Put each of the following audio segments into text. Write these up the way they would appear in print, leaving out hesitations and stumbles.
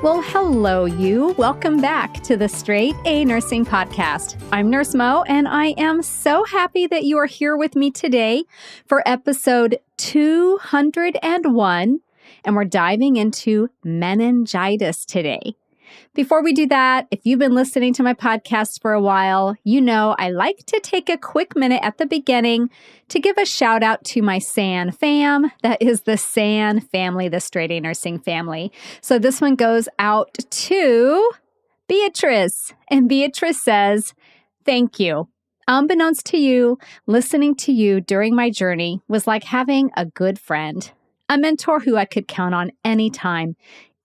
Well, hello, you. Welcome back to the Straight A Nursing Podcast. I'm Nurse Mo, and I am so happy that you are here with me today for episode 201, and we're diving into meningitis today. Before we do that, if you've been listening to my podcast for a while, you know I like to take a quick minute at the beginning to give a shout out to my SAN fam. That is the SAN family, the Straight A Nursing family. So this one goes out to Beatrice. And Beatrice says, thank you. Unbeknownst to you, listening to you during my journey was like having a good friend, a mentor who I could count on anytime,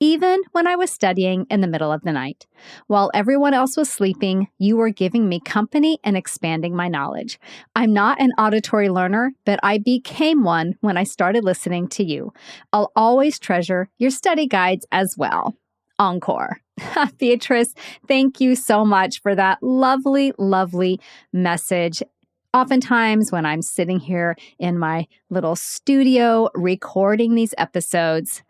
even when I was studying in the middle of the night. While everyone else was sleeping, you were giving me company and expanding my knowledge. I'm not an auditory learner, but I became one when I started listening to you. I'll always treasure your study guides as well. Encore. Beatrice, thank you so much for that lovely, lovely message. Oftentimes when I'm sitting here in my little studio recording these episodes,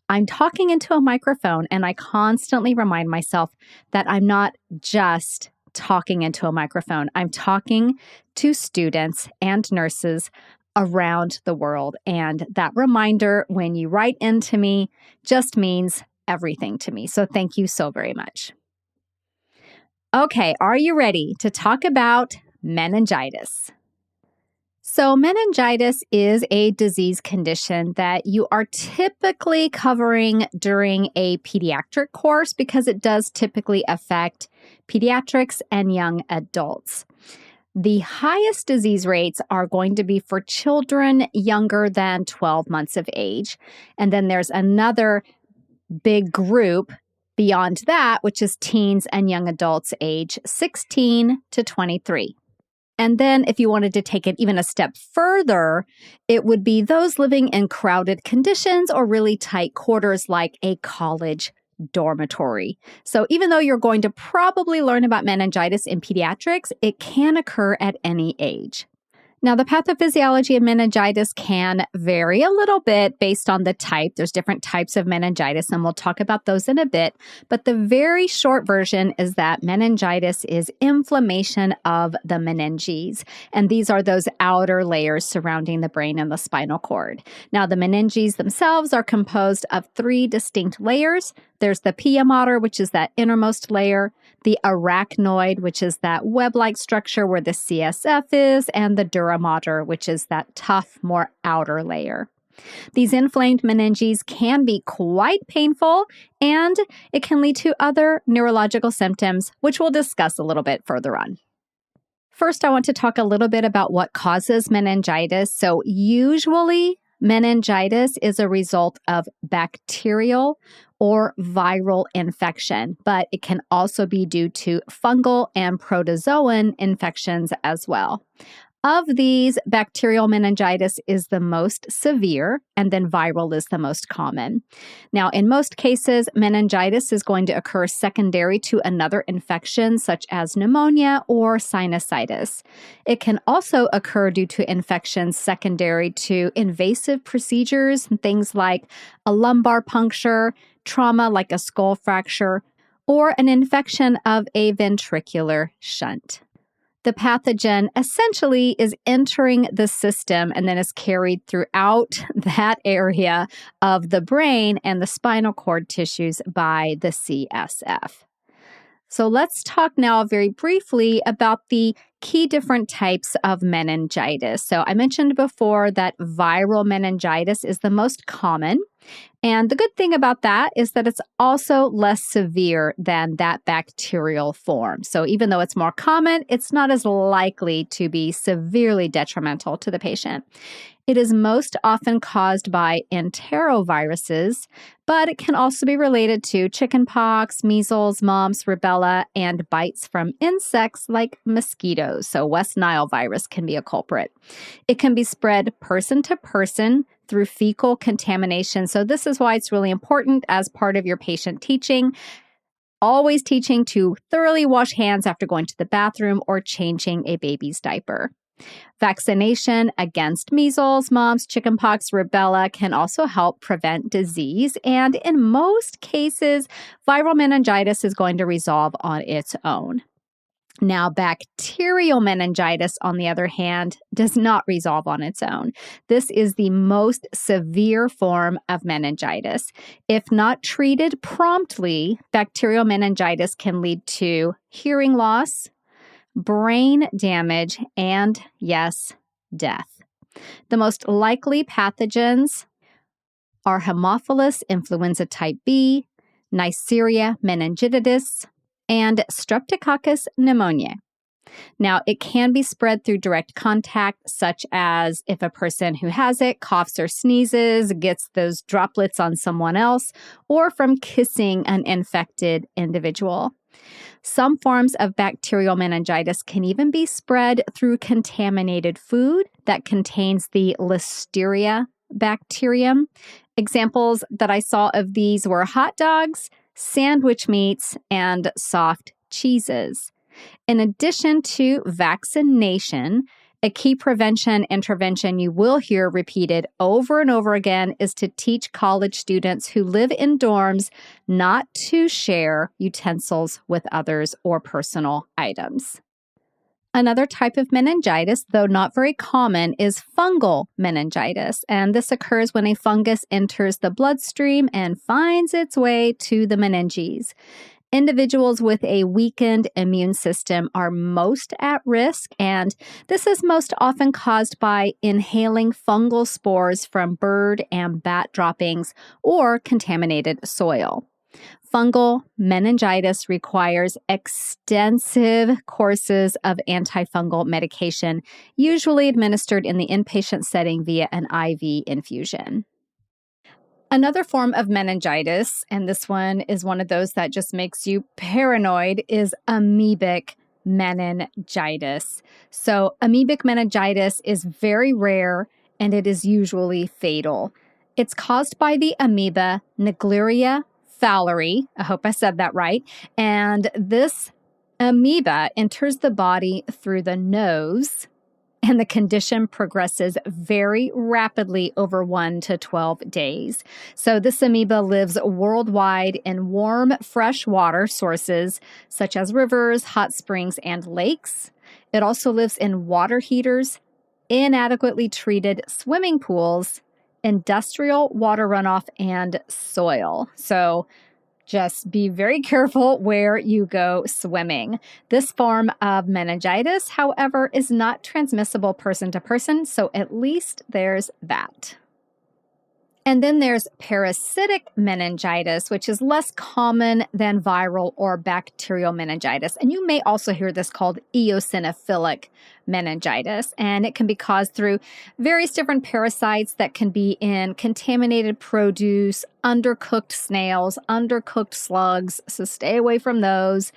I'm talking into a microphone, and I constantly remind myself that I'm not just talking into a microphone. I'm talking to students and nurses around the world. And that reminder, when you write into me, just means everything to me. So thank you so very much. Okay, are you ready to talk about meningitis? So meningitis is a disease condition that you are typically covering during a pediatric course because it does typically affect pediatrics and young adults. The highest disease rates are going to be for children younger than 12 months of age. And then there's another big group beyond that, which is teens and young adults age 16 to 23. And then if you wanted to take it even a step further, it would be those living in crowded conditions or really tight quarters like a college dormitory. So even though you're going to probably learn about meningitis in pediatrics, it can occur at any age. Now, the pathophysiology of meningitis can vary a little bit based on the type. There's different types of meningitis, and we'll talk about those in a bit. But the very short version is that meningitis is inflammation of the meninges. And these are those outer layers surrounding the brain and the spinal cord. Now, the meninges themselves are composed of three distinct layers. There's the pia mater, which is that innermost layer, the arachnoid, which is that web-like structure where the CSF is, and the dura mater, which is that tough, more outer layer. These inflamed meninges can be quite painful, and it can lead to other neurological symptoms, which we'll discuss a little bit further on. First, I want to talk a little bit about what causes meningitis. So usually, meningitis is a result of bacterial or viral infection, but it can also be due to fungal and protozoan infections as well. Of these, bacterial meningitis is the most severe, and then viral is the most common. Now, in most cases, meningitis is going to occur secondary to another infection, such as pneumonia or sinusitis. It can also occur due to infections secondary to invasive procedures, things like a lumbar puncture, trauma like a skull fracture, or an infection of a ventricular shunt. The pathogen essentially is entering the system and then is carried throughout that area of the brain and the spinal cord tissues by the CSF. So let's talk now very briefly about the key different types of meningitis. So I mentioned before that viral meningitis is the most common. And the good thing about that is that it's also less severe than that bacterial form. So even though it's more common, it's not as likely to be severely detrimental to the patient. It is most often caused by enteroviruses, but it can also be related to chickenpox, measles, mumps, rubella, and bites from insects like mosquitoes. So West Nile virus can be a culprit. It can be spread person to person through fecal contamination. So this is why it's really important as part of your patient teaching. Always teaching to thoroughly wash hands after going to the bathroom or changing a baby's diaper. Vaccination against measles, mumps, chickenpox, rubella can also help prevent disease. And in most cases, viral meningitis is going to resolve on its own. Now, bacterial meningitis, on the other hand, does not resolve on its own. This is the most severe form of meningitis. If not treated promptly, bacterial meningitis can lead to hearing loss, brain damage, and, yes, death. The most likely pathogens are Haemophilus influenza type B, Neisseria meningitidis, and Streptococcus pneumoniae. Now, it can be spread through direct contact, such as if a person who has it coughs or sneezes, gets those droplets on someone else, or from kissing an infected individual. Some forms of bacterial meningitis can even be spread through contaminated food that contains the Listeria bacterium. Examples that I saw of these were hot dogs, sandwich meats, and soft cheeses. In addition to vaccination, a key prevention intervention you will hear repeated over and over again is to teach college students who live in dorms not to share utensils with others or personal items. Another type of meningitis, though not very common, is fungal meningitis, and this occurs when a fungus enters the bloodstream and finds its way to the meninges. Individuals with a weakened immune system are most at risk, and this is most often caused by inhaling fungal spores from bird and bat droppings or contaminated soil. Fungal meningitis requires extensive courses of antifungal medication, usually administered in the inpatient setting via an IV infusion. Another form of meningitis, and this one is one of those that just makes you paranoid, is amoebic meningitis. So, amoebic meningitis is very rare and it is usually fatal. It's caused by the amoeba Naegleria fowleri. I hope I said that right. And this amoeba enters the body through the nose, and the condition progresses very rapidly over 1 to 12 days. So this amoeba lives worldwide in warm, fresh water sources such as rivers, hot springs, and lakes. It also lives in water heaters, inadequately treated swimming pools, industrial water runoff, and soil. So just be very careful where you go swimming. This form of meningitis, however, is not transmissible person to person, so at least there's that. And then there's parasitic meningitis, which is less common than viral or bacterial meningitis. And you may also hear this called eosinophilic meningitis. And it can be caused through various different parasites that can be in contaminated produce, undercooked snails, undercooked slugs. So stay away from those.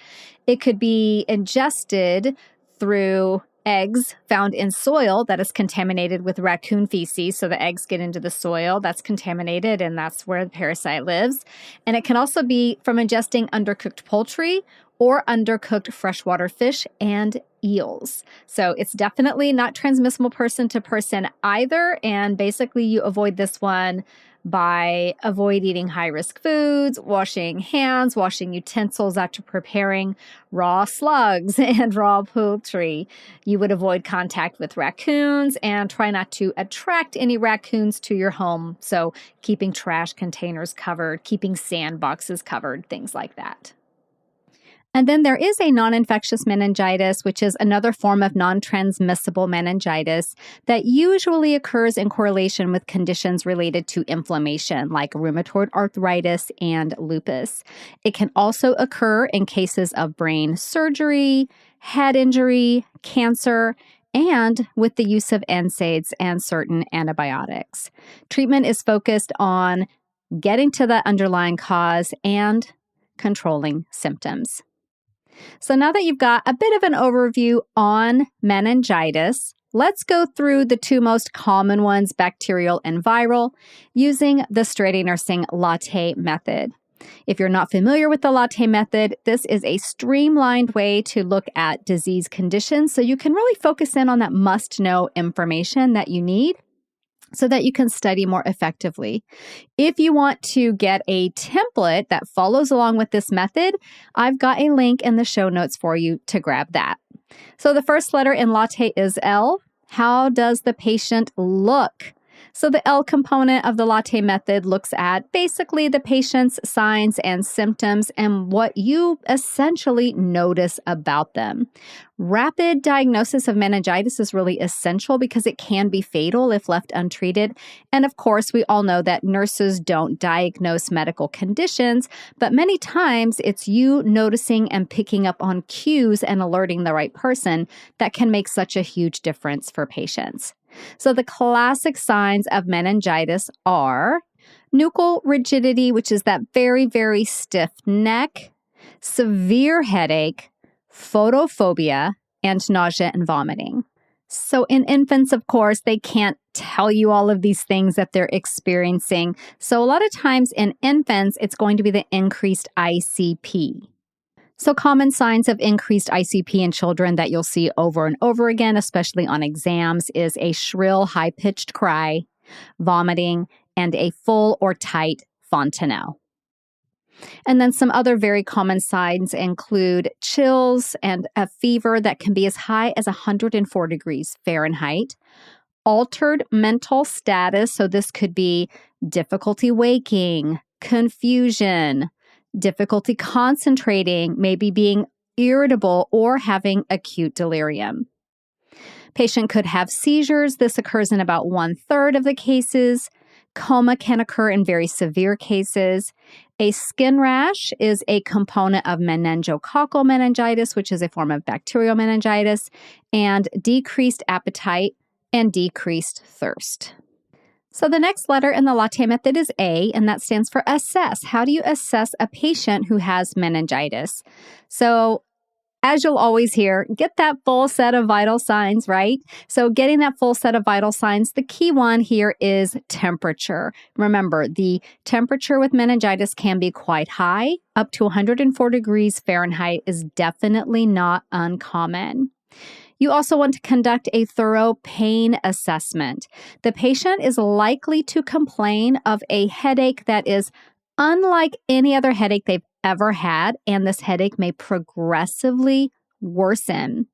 It could be ingested through eggs found in soil that is contaminated with raccoon feces. So the eggs get into the soil that's contaminated, and that's where the parasite lives. And it can also be from ingesting undercooked poultry or undercooked freshwater fish and eels. So it's definitely not transmissible person to person either. And basically you avoid this one by avoid eating high-risk foods, washing hands, washing utensils after preparing raw slugs and raw poultry. You would avoid contact with raccoons and try not to attract any raccoons to your home. So keeping trash containers covered, keeping sandboxes covered, things like that. And then there is a non-infectious meningitis, which is another form of non-transmissible meningitis that usually occurs in correlation with conditions related to inflammation, like rheumatoid arthritis and lupus. It can also occur in cases of brain surgery, head injury, cancer, and with the use of NSAIDs and certain antibiotics. Treatment is focused on getting to the underlying cause and controlling symptoms. So now that you've got a bit of an overview on meningitis, let's go through the two most common ones, bacterial and viral, using the straight A nursing latte method. If you're not familiar with the latte method, this is a streamlined way to look at disease conditions so you can really focus in on that must-know information that you need so that you can study more effectively. If you want to get a template that follows along with this method, I've got a link in the show notes for you to grab that. So the first letter in latte is L. How does the patient look? So the L component of the latte method looks at basically the patient's signs and symptoms and what you essentially notice about them. Rapid diagnosis of meningitis is really essential because it can be fatal if left untreated. And of course, we all know that nurses don't diagnose medical conditions, but many times it's you noticing and picking up on cues and alerting the right person that can make such a huge difference for patients. So the classic signs of meningitis are nuchal rigidity, which is that very, very stiff neck, severe headache, photophobia, and nausea and vomiting. So in infants, of course, they can't tell you all of these things that they're experiencing. So a lot of times in infants, it's going to be the increased ICP. So common signs of increased ICP in children that you'll see over and over again, especially on exams, is a shrill, high-pitched cry, vomiting, and a full or tight fontanelle. And then some other very common signs include chills and a fever that can be as high as 104 degrees Fahrenheit, altered mental status, so this could be difficulty waking, confusion, difficulty concentrating, maybe being irritable, or having acute delirium. Patient could have seizures. This occurs in about 1/3 of the cases. Coma can occur in very severe cases. A skin rash is a component of meningococcal meningitis, which is a form of bacterial meningitis, and decreased appetite and decreased thirst. So the next letter in the latte method is A, and that stands for assess. How do you assess a patient who has meningitis? So as you'll always hear, get that full set of vital signs, right? So getting that full set of vital signs, the key one here is temperature. Remember, the temperature with meningitis can be quite high. Up to 104 degrees Fahrenheit is definitely not uncommon. You also want to conduct a thorough pain assessment. The patient is likely to complain of a headache that is unlike any other headache they've ever had, and this headache may progressively worsen.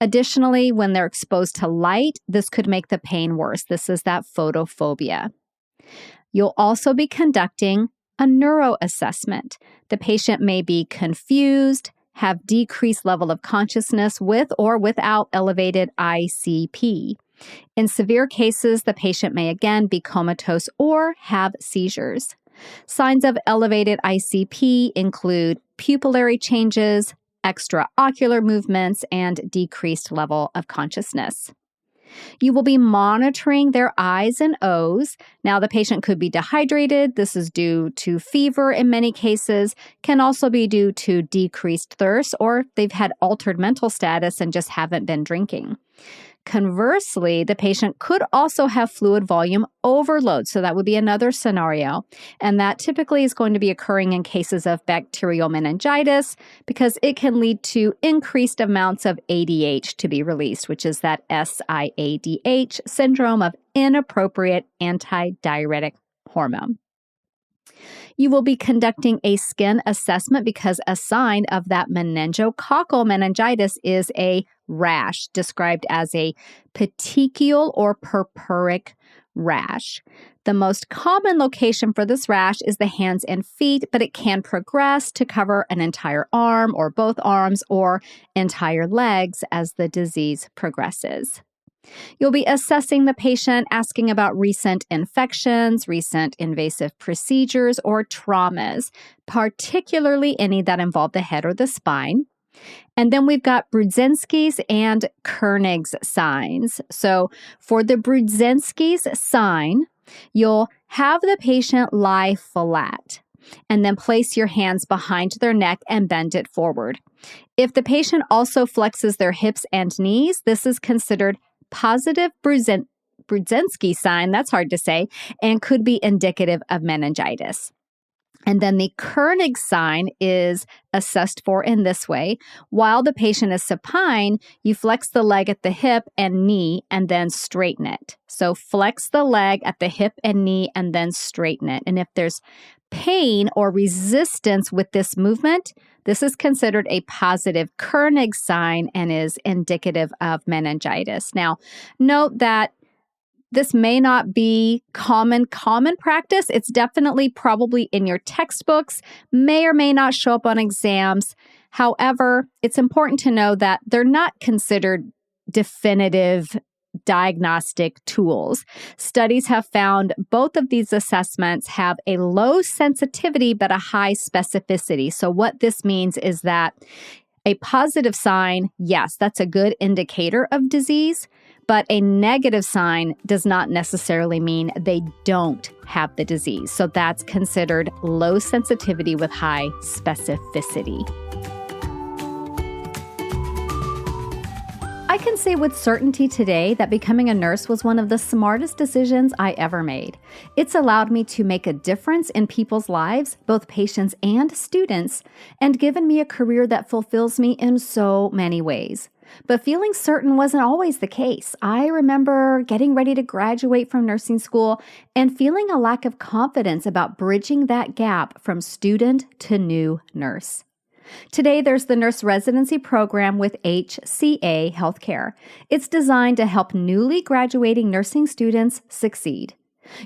Additionally, when they're exposed to light, this could make the pain worse. This is that photophobia. You'll also be conducting a neuroassessment. The patient may be confused, have decreased level of consciousness with or without elevated ICP. In severe cases, the patient may again be comatose or have seizures. Signs of elevated ICP include pupillary changes, extraocular movements, and decreased level of consciousness. You will be monitoring their I's and O's. Now, the patient could be dehydrated. This is due to fever in many cases, can also be due to decreased thirst, or they've had altered mental status and just haven't been drinking. Conversely, the patient could also have fluid volume overload. So that would be another scenario. And that typically is going to be occurring in cases of bacterial meningitis because it can lead to increased amounts of ADH to be released, which is that SIADH syndrome of inappropriate antidiuretic hormone. You will be conducting a skin assessment because a sign of that meningococcal meningitis is a rash, described as a petechial or purpuric rash. The most common location for this rash is the hands and feet, but it can progress to cover an entire arm or both arms or entire legs as the disease progresses. You'll be assessing the patient, asking about recent infections, recent invasive procedures, or traumas, particularly any that involve the head or the spine. And then we've got Brudzinski's and Koenig's signs. So for the Brudzinski's sign, you'll have the patient lie flat and then place your hands behind their neck and bend it forward. If the patient also flexes their hips and knees, this is considered positive Brudzinski sign, that's hard to say, and could be indicative of meningitis. And then the Koenig sign is assessed for in this way. While the patient is supine, you flex the leg at the hip and knee and then straighten it. So flex the leg at the hip and knee and then straighten it. And if there's pain or resistance with this movement, this is considered a positive Koenig sign and is indicative of meningitis. Now, note that this may not be common practice. It's definitely probably in your textbooks, may or may not show up on exams. However, it's important to know that they're not considered definitive diagnostic tools. Studies have found both of these assessments have a low sensitivity but a high specificity. So what this means is that a positive sign, yes, that's a good indicator of disease, but a negative sign does not necessarily mean they don't have the disease. So that's considered low sensitivity with high specificity. I can say with certainty today that becoming a nurse was one of the smartest decisions I ever made. It's allowed me to make a difference in people's lives, both patients and students, and given me a career that fulfills me in so many ways. But feeling certain wasn't always the case. I remember getting ready to graduate from nursing school and feeling a lack of confidence about bridging that gap from student to new nurse. Today, there's the nurse residency program with HCA Healthcare. It's designed to help newly graduating nursing students succeed.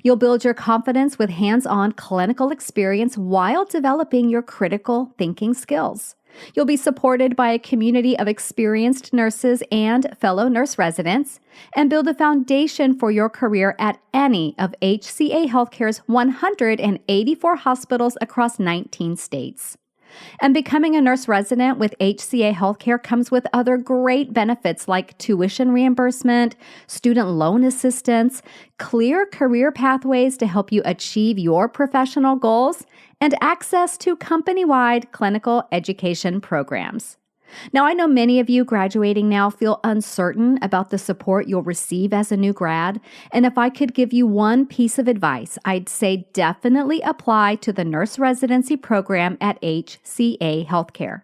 You'll build your confidence with hands-on clinical experience while developing your critical thinking skills. You'll be supported by a community of experienced nurses and fellow nurse residents, and build a foundation for your career at any of HCA Healthcare's 184 hospitals across 19 states. And becoming a nurse resident with HCA Healthcare comes with other great benefits like tuition reimbursement, student loan assistance, clear career pathways to help you achieve your professional goals, and access to company-wide clinical education programs. Now, I know many of you graduating now feel uncertain about the support you'll receive as a new grad, and if I could give you one piece of advice, I'd say definitely apply to the nurse residency program at HCA Healthcare.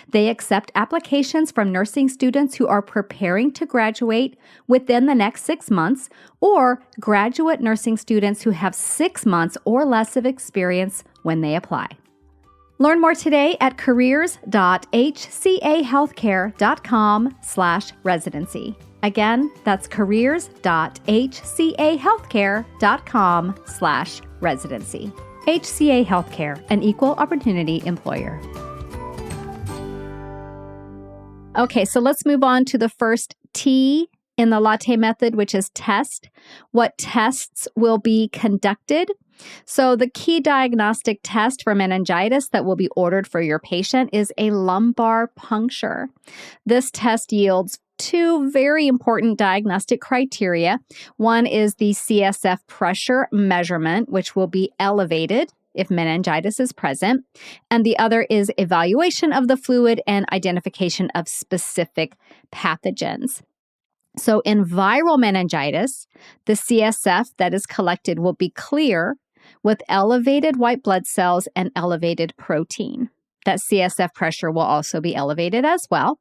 They accept applications from nursing students who are preparing to graduate within the next 6 months or graduate nursing students who have 6 months or less of experience when they apply. Learn more today at careers.hcahealthcare.com/residency. Again, that's careers.hcahealthcare.com/residency. HCA Healthcare, an equal opportunity employer. Okay, so let's move on to the first T in the latte method, which is test. What tests will be conducted? So the key diagnostic test for meningitis that will be ordered for your patient is a lumbar puncture. This test yields two very important diagnostic criteria. One is the CSF pressure measurement, which will be elevated if meningitis is present, and the other is evaluation of the fluid and identification of specific pathogens. So in viral meningitis, the CSF that is collected will be clear with elevated white blood cells and elevated protein. That CSF pressure will also be elevated as well.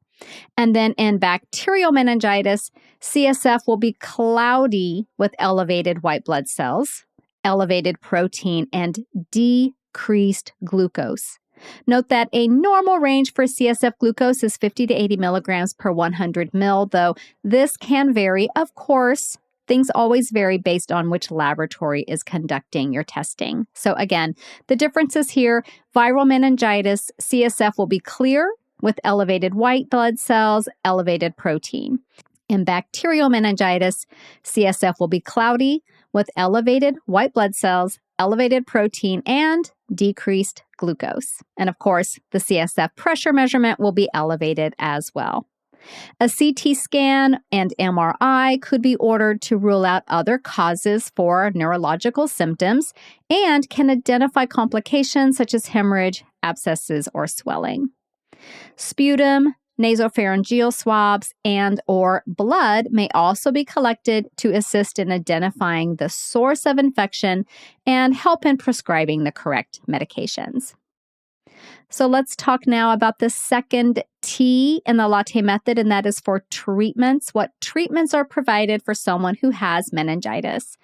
And then in bacterial meningitis, CSF will be cloudy with elevated white blood cells, elevated protein, and decreased glucose. Note that a normal range for CSF glucose is 50 to 80 milligrams per 100 ml, though this can vary. Of course, things always vary based on which laboratory is conducting your testing. So again, the differences here, viral meningitis, CSF will be clear with elevated white blood cells, elevated protein. In bacterial meningitis, CSF will be cloudy with elevated white blood cells, elevated protein, and decreased glucose. And of course, the CSF pressure measurement will be elevated as well. A CT scan and MRI could be ordered to rule out other causes for neurological symptoms and can identify complications such as hemorrhage, abscesses, or swelling. Sputum, Nasopharyngeal swabs and or blood may also be collected to assist in identifying the source of infection and help in prescribing the correct medications. So let's talk now about the second T in the latte method, and that is for treatments. What treatments are provided for someone who has meningitis?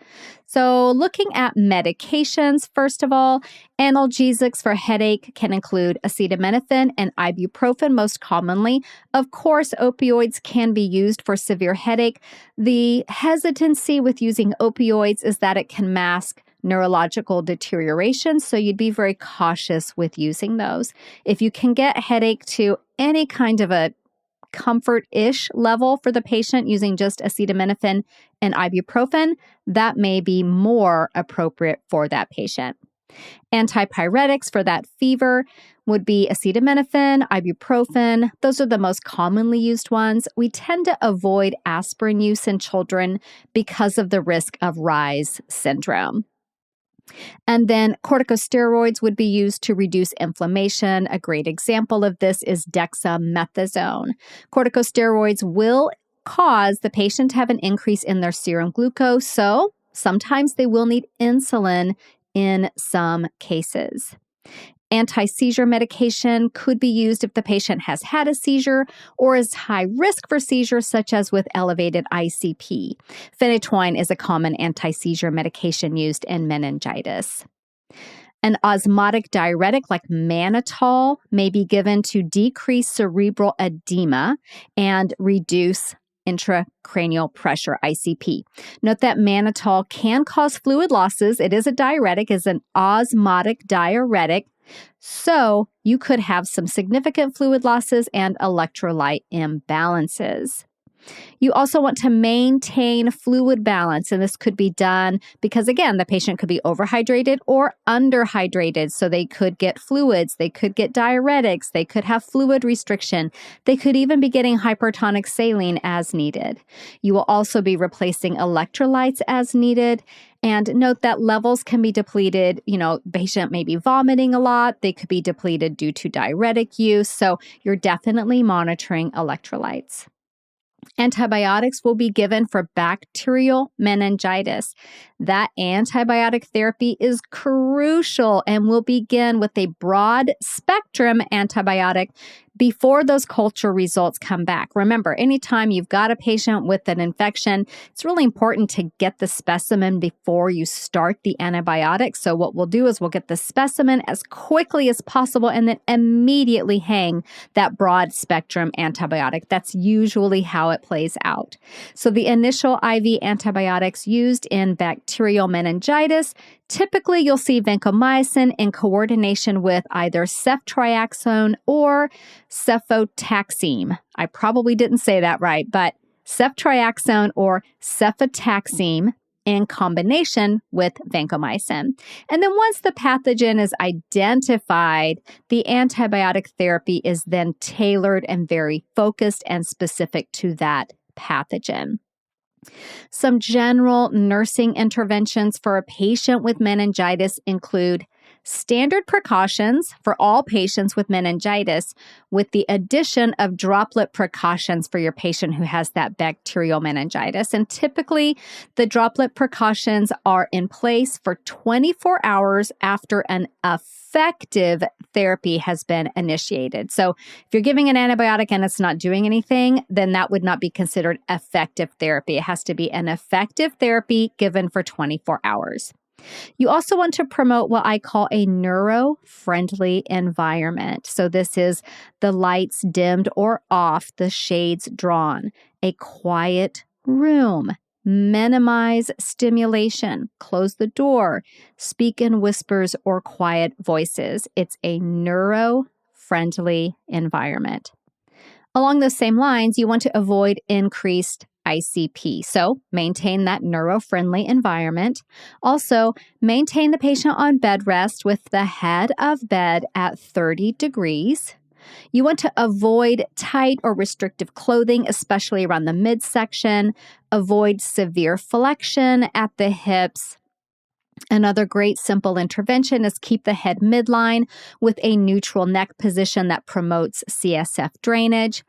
So looking at medications, first of all, analgesics for headache can include acetaminophen and ibuprofen most commonly. Of course, opioids can be used for severe headache. The hesitancy with using opioids is that it can mask neurological deterioration, so you'd be very cautious with using those. If you can get headache to any kind of a comfort-ish level for the patient using just acetaminophen and ibuprofen, that may be more appropriate for that patient. Antipyretics for that fever would be acetaminophen, ibuprofen. Those are the most commonly used ones. We tend to avoid aspirin use in children because of the risk of Reye's syndrome. And then corticosteroids would be used to reduce inflammation. A great example of this is dexamethasone. Corticosteroids will cause the patient to have an increase in their serum glucose, so sometimes they will need insulin in some cases. Anti-seizure medication could be used if the patient has had a seizure or is high risk for seizures, such as with elevated ICP. Phenytoin is a common anti-seizure medication used in meningitis. An osmotic diuretic like mannitol may be given to decrease cerebral edema and reduce intracranial pressure, ICP. Note that mannitol can cause fluid losses. It is a diuretic, is an osmotic diuretic. So you could have some significant fluid losses and electrolyte imbalances. You also want to maintain fluid balance, and this could be done because, again, the patient could be overhydrated or underhydrated, so they could get fluids, they could get diuretics, they could have fluid restriction, they could even be getting hypertonic saline as needed. You will also be replacing electrolytes as needed. And note that levels can be depleted. The patient may be vomiting a lot. They could be depleted due to diuretic use. So you're definitely monitoring electrolytes. Antibiotics will be given for bacterial meningitis. That antibiotic therapy is crucial and will begin with a broad spectrum antibiotic before those culture results come back. Remember, anytime you've got a patient with an infection, it's really important to get the specimen before you start the antibiotic. So what we'll do is we'll get the specimen as quickly as possible and then immediately hang that broad spectrum antibiotic. That's usually how it plays out. So the initial IV antibiotics used in bacterial meningitis, typically you'll see vancomycin in coordination with either ceftriaxone or cefotaxime. I probably didn't say that right, but ceftriaxone or cefotaxime in combination with vancomycin. And then once the pathogen is identified, the antibiotic therapy is then tailored and very focused and specific to that pathogen. Some general nursing interventions for a patient with meningitis include standard precautions for all patients with meningitis, with the addition of droplet precautions for your patient who has that bacterial meningitis. And typically, the droplet precautions are in place for 24 hours after an effective therapy has been initiated. So if you're giving an antibiotic and it's not doing anything, then that would not be considered effective therapy. It has to be an effective therapy given for 24 hours. You also want to promote what I call a neuro-friendly environment. So this is the lights dimmed or off, the shades drawn, a quiet room, minimize stimulation, close the door, speak in whispers or quiet voices. It's a neuro-friendly environment. Along those same lines, you want to avoid increased ICP. So maintain that neuro-friendly environment. Also, maintain the patient on bed rest with the head of bed at 30 degrees. You want to avoid tight or restrictive clothing, especially around the midsection. Avoid severe flexion at the hips. Another great simple intervention is keep the head midline with a neutral neck position that promotes CSF drainage,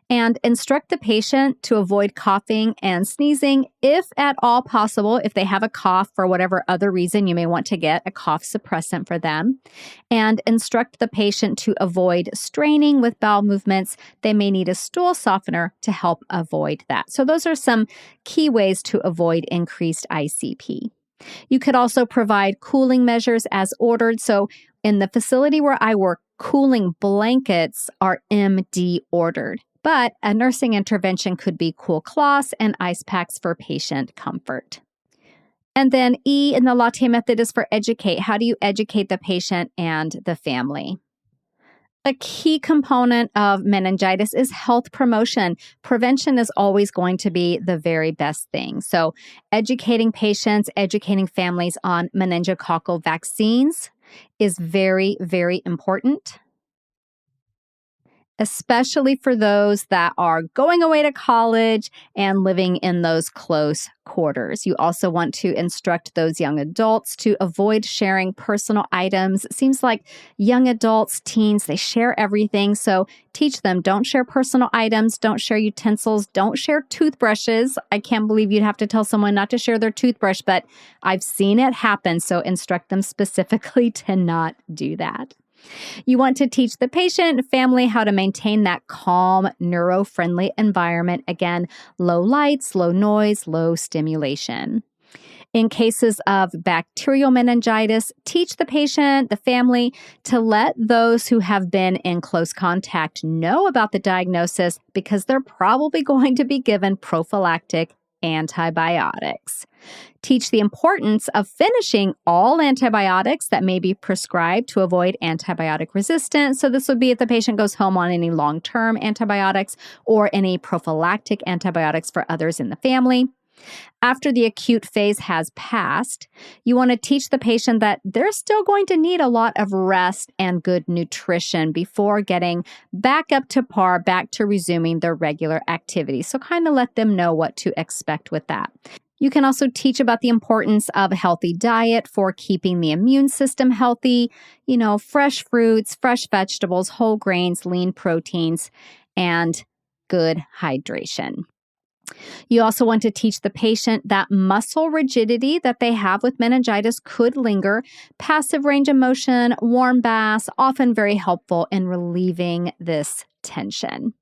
and instruct the patient to avoid coughing and sneezing if at all possible. If they have a cough for whatever other reason, you may want to get a cough suppressant for them, and instruct the patient to avoid straining with bowel movements. They may need a stool softener to help avoid that. So those are some key ways to avoid increased ICP. You could also provide cooling measures as ordered. So in the facility where I work, cooling blankets are MD ordered, but a nursing intervention could be cool cloths and ice packs for patient comfort. And then E in the latte method is for educate. How do you educate the patient and the family? A key component of meningitis is health promotion. Prevention is always going to be the very best thing. So, educating patients, educating families on meningococcal vaccines is very, very important, especially for those that are going away to college and living in those close quarters. You also want to instruct those young adults to avoid sharing personal items. It seems like young adults, teens, they share everything. So teach them, don't share personal items, don't share utensils, don't share toothbrushes. I can't believe you'd have to tell someone not to share their toothbrush, but I've seen it happen. So instruct them specifically to not do that. You want to teach the patient and family how to maintain that calm, neuro-friendly environment. Again, low lights, low noise, low stimulation. In cases of bacterial meningitis, teach the patient, the family, to let those who have been in close contact know about the diagnosis because they're probably going to be given prophylactic antibiotics. Teach the importance of finishing all antibiotics that may be prescribed to avoid antibiotic resistance. So this would be if the patient goes home on any long-term antibiotics or any prophylactic antibiotics for others in the family. After the acute phase has passed, you want to teach the patient that they're still going to need a lot of rest and good nutrition before getting back up to par, back to resuming their regular activities. So kind of let them know what to expect with that. You can also teach about the importance of a healthy diet for keeping the immune system healthy, fresh fruits, fresh vegetables, whole grains, lean proteins, and good hydration. You also want to teach the patient that muscle rigidity that they have with meningitis could linger. Passive range of motion, warm baths, often very helpful in relieving this tension.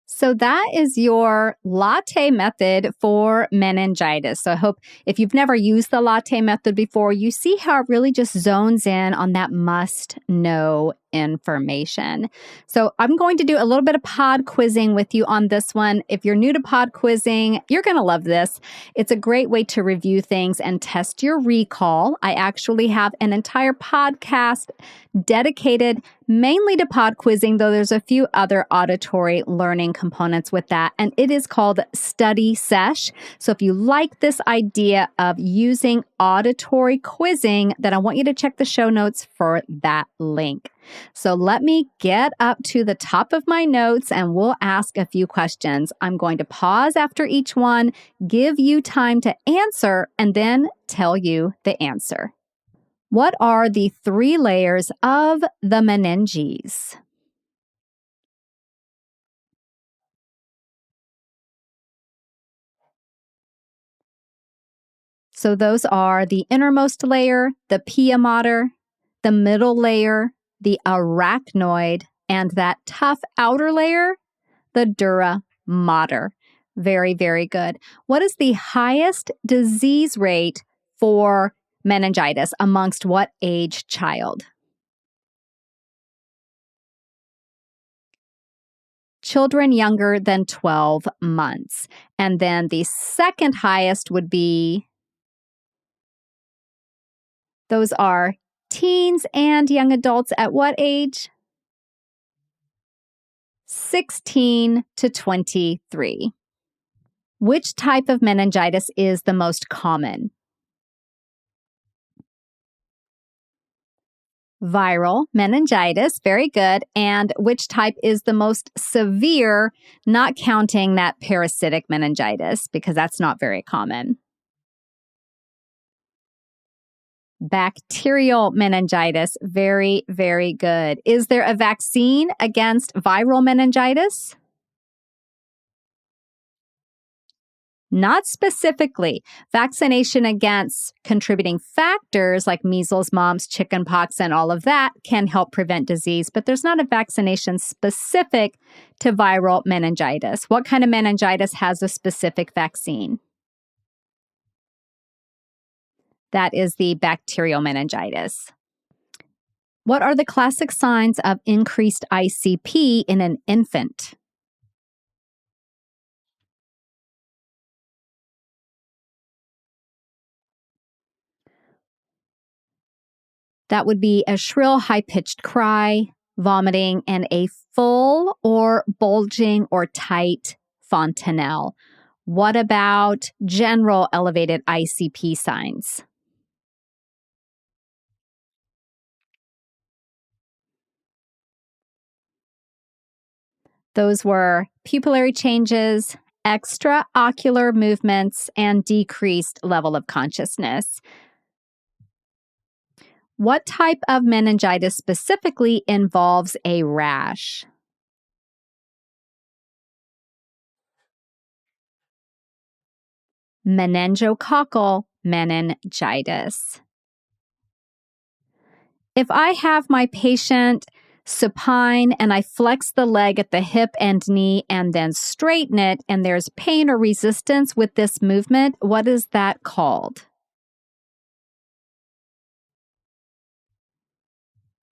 So that is your latte method for meningitis. So I hope if you've never used the latte method before, you see how it really just zones in on that must-know information. So I'm going to do a little bit of pod quizzing with you on this one. If you're new to pod quizzing, you're going to love this. It's a great way to review things and test your recall. I actually have an entire podcast dedicated mainly to pod quizzing, though there's a few other auditory learning components with that, and it is called Study Sesh. So if you like this idea of using auditory quizzing, then I want you to check the show notes for that link. So let me get up to the top of my notes and we'll ask a few questions. I'm going to pause after each one, give you time to answer, and then tell you the answer. What are the 3 layers of the meninges? So those are the innermost layer, the pia mater, the middle layer, the arachnoid, and that tough outer layer, the dura mater. Very, very good. What is the highest disease rate for meningitis amongst what age child? Children younger than 12 months. And then the second highest would be, those are teens and young adults at what age? 16 to 23. Which type of meningitis is the most common? Viral meningitis, very good. And which type is the most severe, not counting that parasitic meningitis, because that's not very common? Bacterial meningitis. Very, very good. Is there a vaccine against viral meningitis? Not specifically. Vaccination against contributing factors like measles, mumps, chickenpox, and all of that can help prevent disease, but there's not a vaccination specific to viral meningitis. What kind of meningitis has a specific vaccine? That is the bacterial meningitis. What are the classic signs of increased ICP in an infant? That would be a shrill, high-pitched cry, vomiting, and a full or bulging or tight fontanelle. What about general elevated ICP signs? Those were pupillary changes, extraocular movements, and decreased level of consciousness. What type of meningitis specifically involves a rash? Meningococcal meningitis. If I have my patient supine and I flex the leg at the hip and knee and then straighten it, and there's pain or resistance with this movement, what is that called?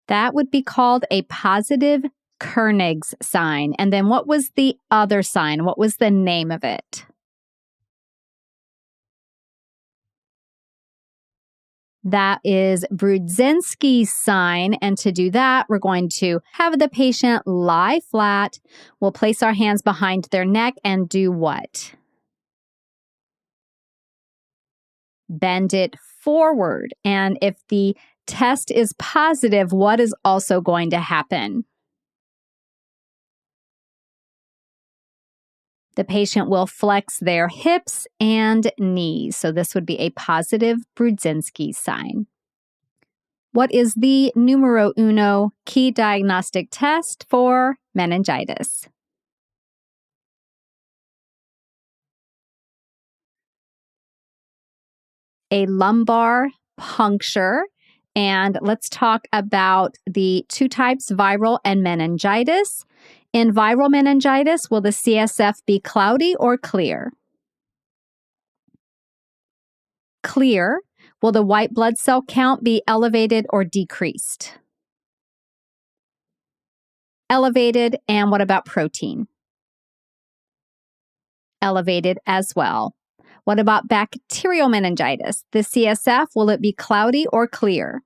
That would be called a positive Kernig's sign. And then what was the other sign? What was the name of it? That is Brudzinski's sign. And to do that, we're going to have the patient lie flat. We'll place our hands behind their neck and do what? Bend it forward. And if the test is positive, what is also going to happen? The patient will flex their hips and knees. So this would be a positive Brudzinski sign. What is the numero uno key diagnostic test for meningitis? A lumbar puncture. And let's talk about the two types, viral and meningitis. In viral meningitis, will the CSF be cloudy or clear? Clear. Will the white blood cell count be elevated or decreased? Elevated. And what about protein? Elevated as well. What about bacterial meningitis? The CSF, will it be cloudy or clear?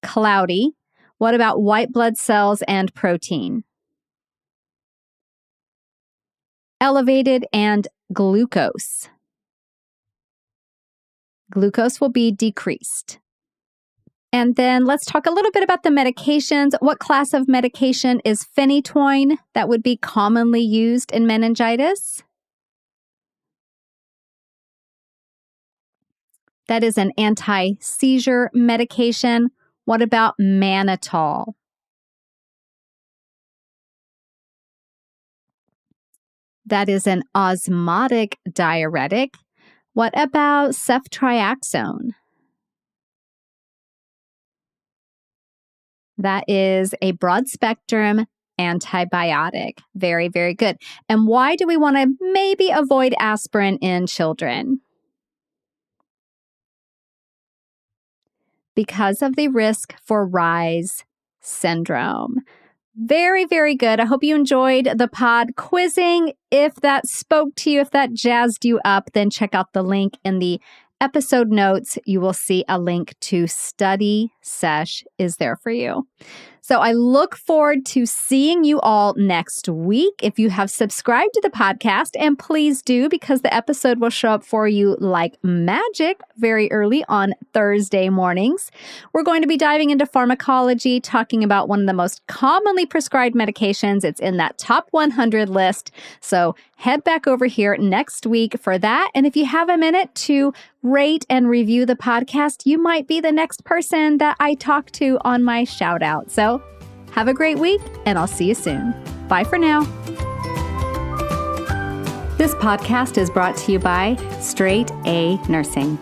Cloudy. What about white blood cells and protein? Elevated. And glucose. Glucose will be decreased. And then let's talk a little bit about the medications. What class of medication is phenytoin that would be commonly used in meningitis? That is an anti-seizure medication. What about mannitol? That is an osmotic diuretic. What about ceftriaxone? That is a broad-spectrum antibiotic. Very, very good. And why do we want to maybe avoid aspirin in children? Because of the risk for Reye's syndrome. Very, very good. I hope you enjoyed the pod quizzing. If that spoke to you, if that jazzed you up, then check out the link in the episode notes. You will see a link to Study Sesh is there for you. So I look forward to seeing you all next week. If you have subscribed to the podcast, and please do, because the episode will show up for you like magic very early on Thursday mornings. We're going to be diving into pharmacology, talking about one of the most commonly prescribed medications. It's in that top 100 list. So head back over here next week for that. And if you have a minute to rate and review the podcast, you might be the next person that I talk to on my shout out. So have a great week, and I'll see you soon. Bye for now. This podcast is brought to you by Straight A Nursing.